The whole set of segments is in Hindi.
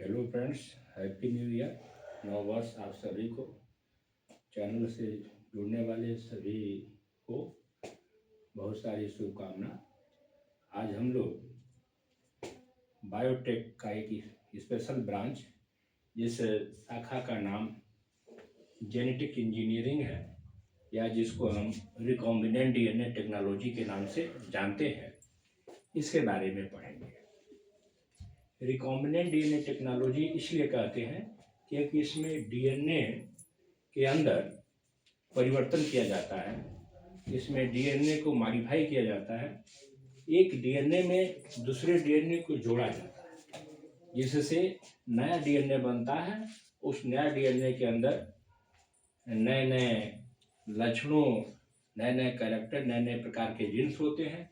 Hello friends, happy new year. नव वर्ष आप सभी को, चैनल से जुड़ने वाले सभी को बहुत सारी शुभकामना। आज हम लोग बायोटेक का एक स्पेशल ब्रांच, जिस शाखा का नाम जेनेटिक इंजीनियरिंग है या जिसको हम रिकॉम्बिनेंट डीएनए टेक्नोलॉजी के नाम से जानते हैं, इसके बारे में पढ़ेंगे। रिकॉम्बिनेंट डीएनए टेक्नोलॉजी इसलिए कहते हैं क्योंकि इसमें डीएनए के अंदर परिवर्तन किया जाता है, इसमें डीएनए को मॉडिफाई किया जाता है, एक डीएनए में दूसरे डीएनए को जोड़ा जाता है, जिससे नया डीएनए बनता है। उस नया डीएनए के अंदर नए नए लक्षणों, नए नए कैरेक्टर, नए नए प्रकार के जीन्स होते हैं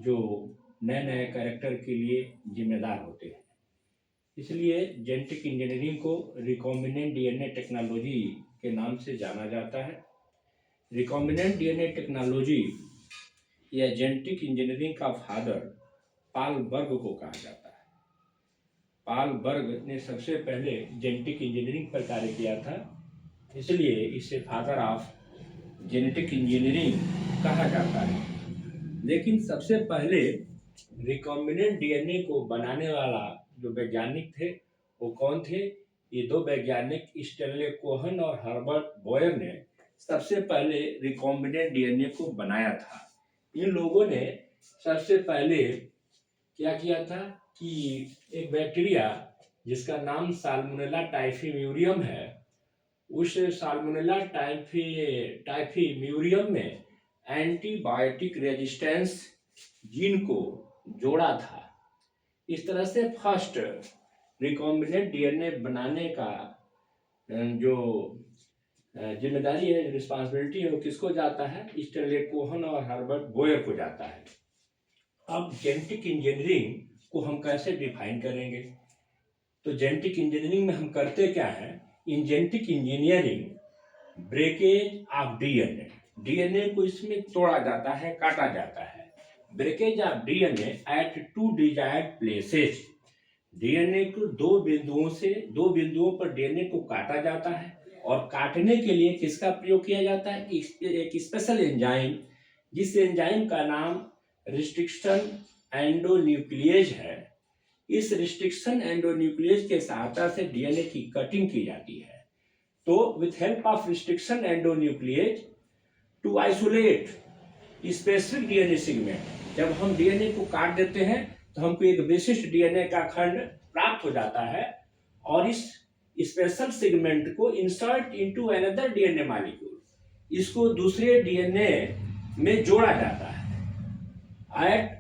जो नए नए कैरेक्टर के लिए जिम्मेदार होते हैं। इसलिए जेनेटिक इंजीनियरिंग को रिकॉम्बिनेंट डीएनए टेक्नोलॉजी के नाम से जाना जाता है। रिकॉम्बिनेंट डीएनए टेक्नोलॉजी या जेनेटिक इंजीनियरिंग का फादर पाल बर्ग को कहा जाता है। पाल बर्ग ने सबसे पहले जेनेटिक इंजीनियरिंग पर कार्य किया था, इसलिए इसे फादर ऑफ जेनेटिक इंजीनियरिंग कहा जाता है। लेकिन सबसे पहले रिकॉम्बिनेंट डीएनए को बनाने वाला जो वैज्ञानिक थे वो कौन थे? ये दो वैज्ञानिक स्टैनले कोहन और हर्बर्ट बोयर ने सबसे पहले रिकॉम्बिनेंट डीएनए को बनाया था। इन लोगों ने सबसे पहले क्या किया था कि एक बैक्टीरिया जिसका नाम साल्मोनेला टाइफीम्यूरियम है, उस साल्मोनेला टाइफीम्यूरियम में एंटीबायोटिक रेजिस्टेंस जीन को जोड़ा था। इस तरह से फर्स्ट रिकॉम्बिनेंट डीएनए बनाने का जो जिम्मेदारी है, रिस्पांसिबिलिटी है, वो किसको जाता है? स्टैनले कोहन और हर्बर्ट बोयर को जाता है। अब जेनेटिक इंजीनियरिंग को हम कैसे डिफाइन करेंगे? तो जेनेटिक इंजीनियरिंग में हम करते क्या है? In genetic engineering breakage of DNA, DNA को इसमें तोड़ा जाता है, काटा जाता है। Breakage of DNA at two desired places, DNA को दो बिंदुओं पर डीएनए को काटा जाता है और काटने के लिए किसका प्रयोग किया जाता है? एक स्पेशल एंजाइम, जिस एंजाइम का नाम रिस्ट्रिक्शन एंडोन्यूक्लिएज है। इस रिस्ट्रिक्शन एंडोन्यूक्लिएज के सहायता से डीएनए की कटिंग की जाती है। तो with help of restriction endonuclease to isolate specific DNA segment, जब हम डीएनए को काट देते हैं तो हमको एक विशिष्ट डीएनए का खंड प्राप्त हो जाता है और इस स्पेशल सेगमेंट को insert into another DNA molecule, इसको दूसरे डीएनए में जोड़ा जाता है एट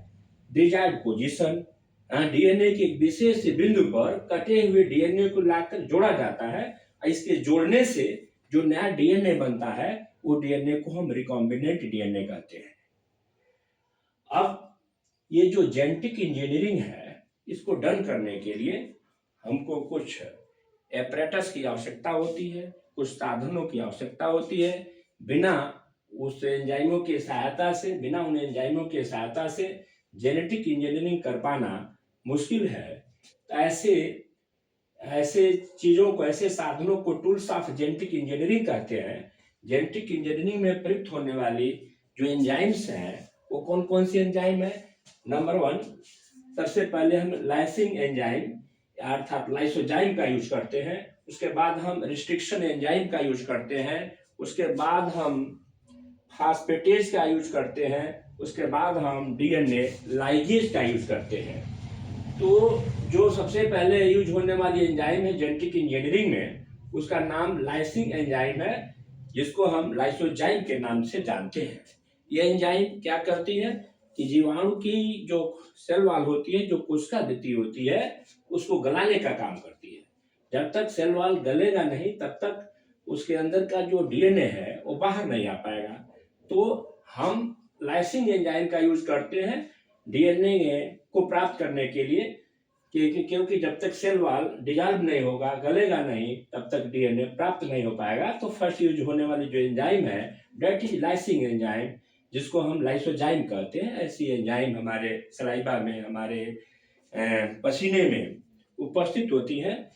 डिजायर्ड पोजीशन। डीएनए के एक विशेष बिंदु पर कटे हुए डीएनए को लाकर जोड़ा जाता है। इसके जोड़ने से जो नया डीएनए बनता है वो डीएनए को हम रिकॉम्बिनेंट डीएनए कहते हैं। अब ये जो जेनेटिक इंजीनियरिंग है, इसको डन करने के लिए हमको कुछ एपरेटस की आवश्यकता होती है, कुछ साधनों की आवश्यकता होती है। बिना उन एंजाइमों की सहायता से जेनेटिक इंजीनियरिंग कर पाना मुश्किल है। तो ऐसे चीज़ों को, ऐसे साधनों को टूल्स ऑफ जेनेटिक इंजीनियरिंग कहते हैं। जेनेटिक इंजीनियरिंग में प्रयुक्त होने वाली जो एंजाइम्स हैं वो कौन कौन सी एंजाइम है? नंबर 1, सबसे पहले हम लाइसिंग एंजाइम अर्थात लाइसोजाइम का यूज करते हैं। उसके बाद हम रिस्ट्रिक्शन एंजाइम का यूज करते हैं। उसके बाद हम फास्फेटेज का यूज करते हैं। उसके बाद हम डीएनए लाइगेज का यूज करते हैं। तो जो सबसे पहले यूज होने वाली एंजाइम है जेनेटिक इंजीनियरिंग में, उसका नाम लाइसिंग एंजाइम है, जिसको हम लाइसोजाइम के नाम से जानते हैं। यह एंजाइम क्या करती है कि जीवाणु की जो सेल वॉल होती है, जो कोशिका भित्ति होती है, उसको गलाने का काम करती है। जब तक सेल वॉल गलेगा नहीं तब तक उसके अंदर का जो डीएनए है वो बाहर नहीं आ पाएगा। तो हम लाइसिंग एंजाइम का यूज करते हैं डीएनए को प्राप्त करने के लिए, क्योंकि जब तक सेल वॉल डिजॉल्व नहीं होगा, गलेगा नहीं, तब तक डीएनए प्राप्त नहीं हो पाएगा। तो फर्स्ट यूज होने वाली जो एंजाइम है दैट इज लाइसिंग एंजाइम, जिसको हम लाइसोजाइम कहते हैं। ऐसी एंजाइम हमारे सलाइवा में, हमारे पसीने में उपस्थित होती हैं।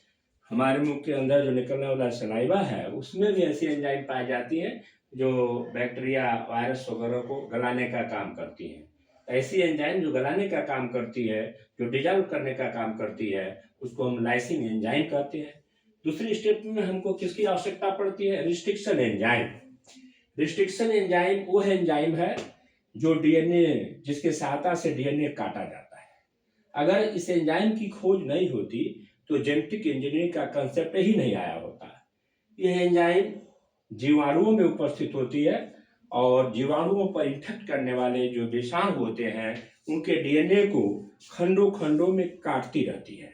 हमारे मुंह के अंदर जो निकलने वाला सलाइवा है उसमें भी ऐसी एंजाइम पाई जाती हैं जो बैक्टीरिया, वायरस वगैरह को गलाने का काम करती हैं। ऐसी एंजाइम जो गलाने का काम करती है, जो डिजॉल्व करने का काम करती है, उसको हम लाइसिंग एंजाइम कहते हैं। दूसरी स्टेप में हमको किसकी आवश्यकता पड़ती है? Restriction enzyme. रिस्ट्रिक्शन एंजाइम वो एंजाइम है जो डीएनए, जिसके सहायता से डीएनए काटा जाता है। अगर इस एंजाइम की खोज नहीं होती तो जेनेटिक इंजीनियरिंग का कंसेप्ट ही नहीं आया होता। यह एंजाइम जीवाणुओं में उपस्थित होती है और जीवाणुओं पर इन्फेक्ट करने वाले जो विषाणु होते हैं उनके डीएनए को खंडों खंडों में काटती रहती है।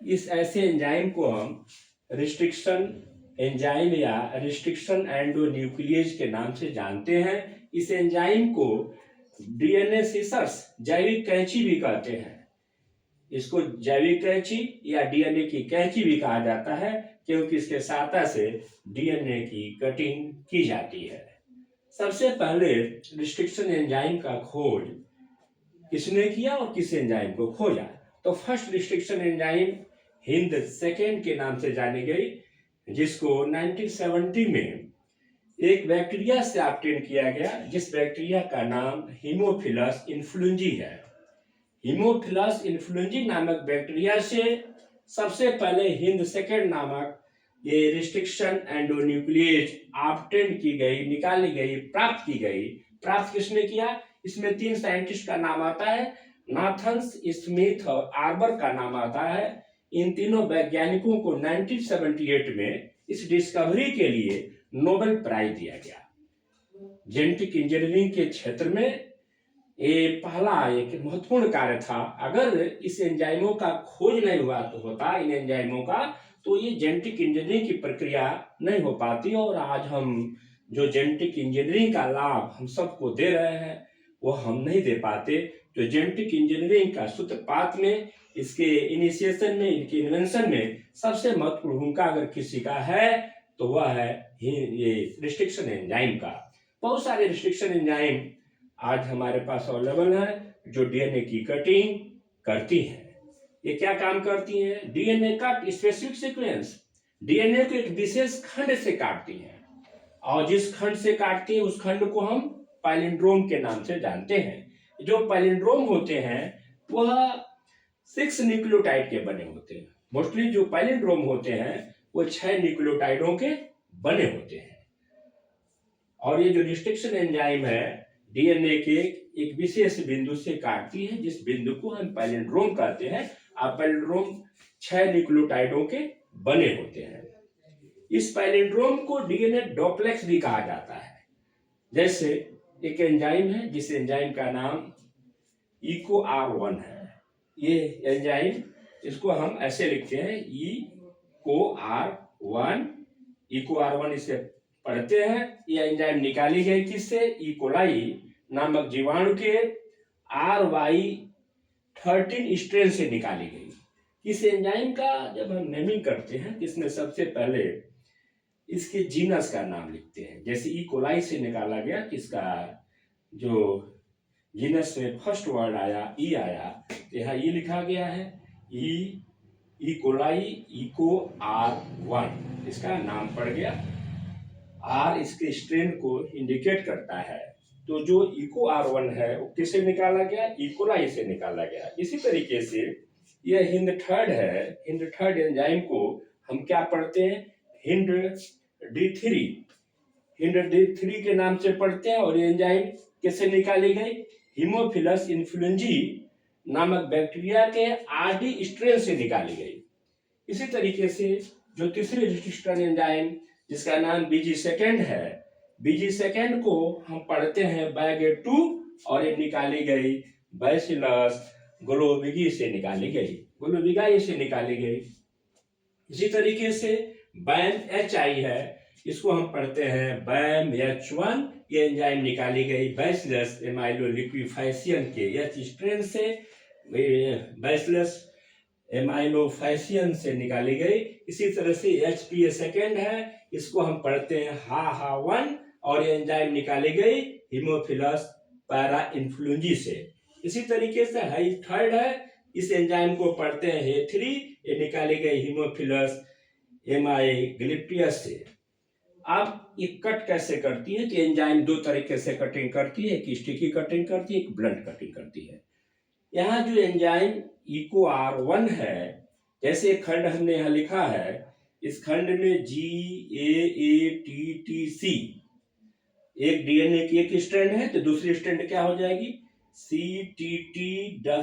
इस ऐसे एंजाइम को हम रिस्ट्रिक्शन एंजाइम या रिस्ट्रिक्शन एंडोन्यूक्लिएज के नाम से जानते हैं। इस एंजाइम को डीएनए सीसर्स, जैविक कैंची भी कहते हैं। इसको जैविक कैंची या डीएनए की कैंची भी कहा जाता है क्योंकि इसके सहायता से डीएनए की कटिंग की जाती है। सबसे पहले रिस्ट्रिक्शन एंजाइम का खोज किसने किया और किस एंजाइम को खोजा? तो first restriction enzyme Hind second के नाम से जानी गई, जिसको 1970 में एक बैक्टीरिया से ऑब्टेन किया गया, जिस बैक्टीरिया का नाम हीमोफिलस इन्फ्लुएंजी है। हीमोफिलस इन्फ्लुएंजी नामक बैक्टीरिया से सबसे पहले हिंद सेकेंड नामक ये रिस्ट्रिक्शन एंडोन्यूक्लिएज ऑब्टेन की गई, निकाली गई, प्राप्त की गई। प्राप्त किसने किया? इसमें 3 साइंटिस्ट का नाम आता है, नाथन्स, स्मिथ और आर्बर का नाम आता है। इन तीनों वैज्ञानिकों को 1978 में इस डिस्कवरी के लिए नोबेल प्राइज दिया गया। जेनेटिक इंजीनियरिंग के क्षेत्र में ये पहला एक महत्वपूर्ण कार्य था। अगर इस एंजाइमों का खोज नहीं हुआ तो होता इन एंजाइमों का, तो ये जेनेटिक इंजीनियरिंग की प्रक्रिया नहीं हो पाती और आज हम जो जेनेटिक इंजीनियरिंग का लाभ हम सबको दे रहे हैं वो हम नहीं दे पाते। जो जेनेटिक इंजीनियरिंग का सूत्रपात में, इसके इनिशिएशन में, इनके इन्वेंशन में सबसे महत्वपूर्ण भूमिका अगर किसी का है तो वह है ये रिस्ट्रिक्शन एंजाइम का। बहुत सारे रिस्ट्रिक्शन एंजाइम आज हमारे पास अवेलेबल है जो डीएनए की कटिंग करती हैं। ये क्या काम करती हैं? डीएनए का स्पेसिफिक सीक्वेंस, डीएनए को एक विशेष खंड से काटती हैं और जिस खंड से काटती है उस खंड को हम पैलिंड्रोम के नाम से जानते हैं। जो पैलिंड्रोम होते हैं वह 6 न्यूक्लियोटाइड के बने होते हैं। मोस्टली जो पैलिंड्रोम होते हैं वो 6 न्यूक्लियोटाइडों के बने होते हैं। और ये जो रिस्ट्रिक्शन एंजाइम है डीएनए के एक विशेष बिंदु से काटती है, जिस बिंदु को हम पैलिंड्रोम कहते हैं। और पैलिंड्रोम 6 न्यूक्लियोटाइडों के बने होते हैं। इस पैलिंड्रोम को डीएनए डॉप्लेक्स भी कहा जाता है। जैसे एक एंजाइम है जिस एंजाइम का नाम EcoR1 है। ये एंजाइम, इसको हम ऐसे लिखते हैं EcoR1। EcoR1 इसे पढ़ते हैं। यह एंजाइम निकाली गई किससे? इकोलाई नामक जीवाणु के RY13 स्ट्रेन से निकाली गई। इस एंजाइम का जब हम नेमिंग करते हैं, इसमें सबसे पहले इसके जीनस का नाम लिखते हैं। जैसे इकोलाई से निकाला गया, किसका जो जीनस में फर्स्ट वर्ड आया ई आया, तो यहाँ ई लिखा गया है, इकोलाई EcoR1 इसका नाम पड़ गया। आर इसके स्ट्रेन को इंडिकेट करता है। तो जो EcoR1 है वो किससे निकाला गया? इकोलाई से निकाला गया। इसी तरीके से यह हिंद थर्ड है। हिंद थर्ड एंजाइम को हम क्या पढ़ते हैं? हिंद D3 के नाम से पढ़ते हैं। और ये एंजाइम कैसे निकाली गई? हीमोफिलस इन्फ्लुएंजी नामक बैक्टीरिया के RD स्ट्रेन से निकाली गई। इसी तरीके से जो तीसरी रिस्ट्रिक्शन एंजाइम जिसका नाम BG2 है, BG2 को हम पढ़ते हैं बैग2 और ये निकाली गई बैसिलस ग्लोबिगी से निकाली गई, ग्लोबिगाई से निकाली गई। इसी तरीके से BAM-HI है, इसको हम पढ़ते हैं BAM-H1। ये एंजाइम निकाली गई बैसिलस एमाइलोलिक्विफेशियन के H स्ट्रेन से, बैसिलस एमाइलोफेशियन से निकाली गई। इसी तरह से HPA2 है, इसको हम पढ़ते हैं HAHA1 और ये एंजाइम निकाली गई हीमोफिलस पैरा इन्फ्लुएंजी से। इसी तरीके से हाई थर्ड है इस एंजाइम को पढ़ते हैं H3, ये निकाले गए हीमोफिलस हेमाइग्लिपियस से। अब ये कट कैसे करती है? कि एंजाइम दो तरीके से कटिंग करती है, एक स्टिकी कटिंग करती है, एक ब्लंट कटिंग करती है। यहाँ जो एंजाइम इको R1 है, जैसे खंड हमने यहाँ लिखा है, इस खंड में GAATTC एक डीएनए की एक स्ट्रैंड है, तो दूसरी स्ट्रैंड क्या हो जाएगी? CTTAAG।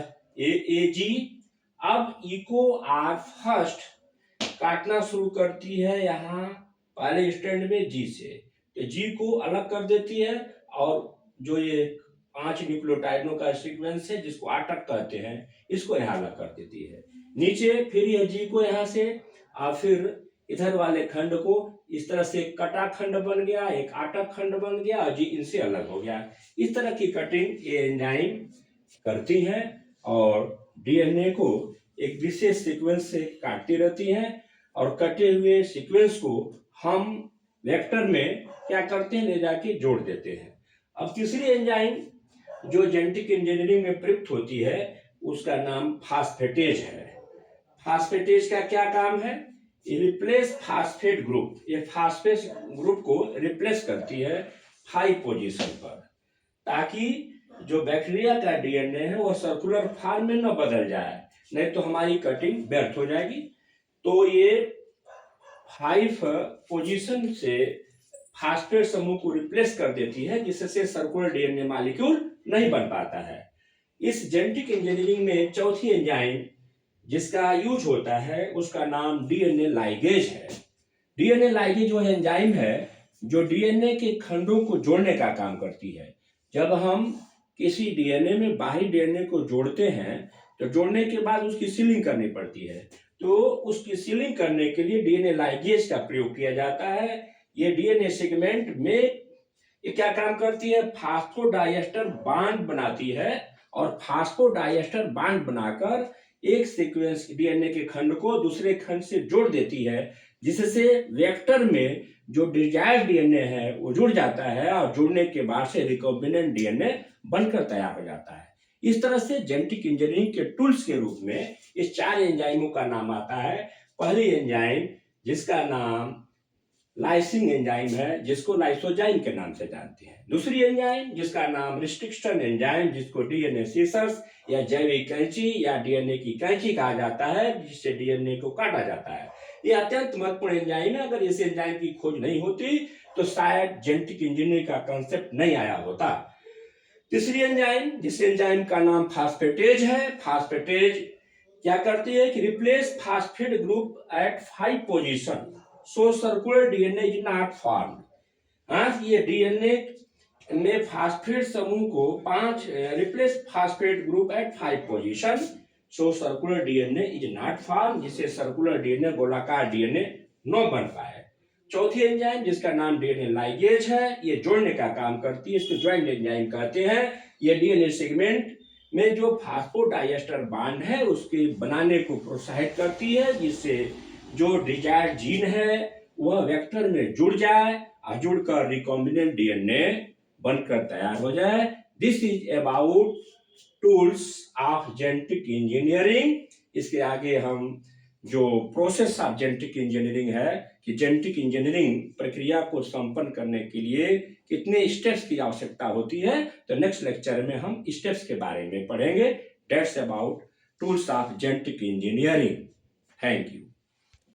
अब इको R फर्स्ट काटना शुरू करती है यहाँ पहले स्ट्रैंड में G से, तो G को अलग कर देती है और जो ये 5 न्यूक्लियोटाइडों का सीक्वेंस है जिसको आटक कहते हैं, इसको यहाँ अलग कर देती है। नीचे फिर यह G को यहाँ से और फिर इधर वाले खंड को इस तरह से कटा खंड बन गया, एक आटक खंड बन गया और G इनसे अलग हो गया। इस तरह की कटिंग ये एंजाइम करती हैं और डीएनए को एक विशेष सीक्वेंस से काटती रहती हैं और कटे हुए सीक्वेंस को हम वेक्टर में क्या करते हैं? ले जाके जोड़ देते हैं। अब तीसरी एंजाइम जो जेनेटिक इंजीनियरिंग में प्रयुक्त होती है उसका नाम फास्फेटेज है। फास्फेटेज का क्या काम है? रिप्लेस फास्फेट ग्रुप, ये फास्फेट ग्रुप को रिप्लेस करती है 5 पोजीशन पर, ताकि जो बैक्टीरिया का डीएनए है वो सर्कुलर फॉर्म में न बदल जाए, नहीं तो हमारी कटिंग व्यर्थ हो जाएगी। तो ये 5 पोजीशन से फास्फेट समूह को रिप्लेस कर देती है, जिससे सर्कुलर डीएनए मॉलिक्यूल नहीं बन पाता है। इस जेनेटिक इंजीनियरिंग में चौथी एंजाइम जिसका यूज होता है उसका नाम डीएनए लाइगेज है। डीएनए लाइगेज वो एंजाइम है जो डीएनए के खंडों को जोड़ने का काम करती है। जब हम किसी डीएनए में बाहरी डीएनए को जोड़ते हैं तो जोड़ने के बाद उसकी सीलिंग करनी पड़ती है, तो उसकी सीलिंग करने के लिए डीएनए लाइगेज का प्रयोग किया जाता है। ये डीएनए सेगमेंट में ये क्या काम करती है? फास्फोडाइएस्टर बांड बनाती है और फास्फोडाइएस्टर बांड बनाकर एक सीक्वेंस डीएनए के खंड को दूसरे खंड से जोड़ देती है, जिससे वेक्टर में जो डिजायर्ड डीएनए है वो जुड़ जाता है और जुड़ने के बाद से रिकॉम्बिनेंट डीएनए बनकर तैयार हो जाता है। इस तरह से जेनेटिक इंजीनियरिंग के टूल्स के रूप में इस 4 एंजाइमों का नाम आता है। पहली एंजाइम जिसका नाम लाइसिन एंजाइम है, जिसको लाइसोजाइम के नाम से जानते हैं। दूसरी एंजाइम जिसका नाम रिस्ट्रिक्शन एंजाइम, जिसको डीएनए सीसर्स या जैविक कैंची या डीएनए की कैंची कहा जाता है, जिससे डीएनए को काटा जाता है। ये अत्यंत महत्वपूर्ण एंजाइम है। अगर इस एंजाइम की खोज नहीं होती तो शायद जेनेटिक इंजीनियरिंग का कांसेप्ट नहीं आया होता। तीसरी एंजाइम, जिस एंजाइम का नाम फास्फेटेज है, फास्फेटेज क्या करती है कि replace phosphate group at 5 position, so circular DNA is not formed. ये डीएनए में फास्फेट समूह को 5 replace phosphate group at 5 position, so circular DNA is not form, जिससे सर्कुलर डीएनए गोलाकार डीएनए न बन पाए। चौथी एंजाइम जिसका नाम डीएनए लाइगेज है, ये जोड़ने का काम करती है, इसको ज्वाइंट एंजाइम कहते हैं। ये डीएनए सेगमेंट में जो फास्फोडाइएस्टर बांड है उसके बनाने को प्रोत्साहित करती है, जिससे जो डिजायर्ड जीन है वह वेक्टर में जुड़ जाए और जुड़कर रिकॉम्बिनेंट डीएनए बनकर तैयार हो जाए। This is about tools of genetic engineering. इसके आगे हम जो प्रोसेस ऑफ जेनेटिक इंजीनियरिंग है कि जेनेटिक इंजीनियरिंग प्रक्रिया को संपन्न करने के लिए कितने स्टेप्स की आवश्यकता होती है, तो नेक्स्ट लेक्चर में हम स्टेप्स के बारे में पढ़ेंगे। That's about tools of genetic engineering. Thank you.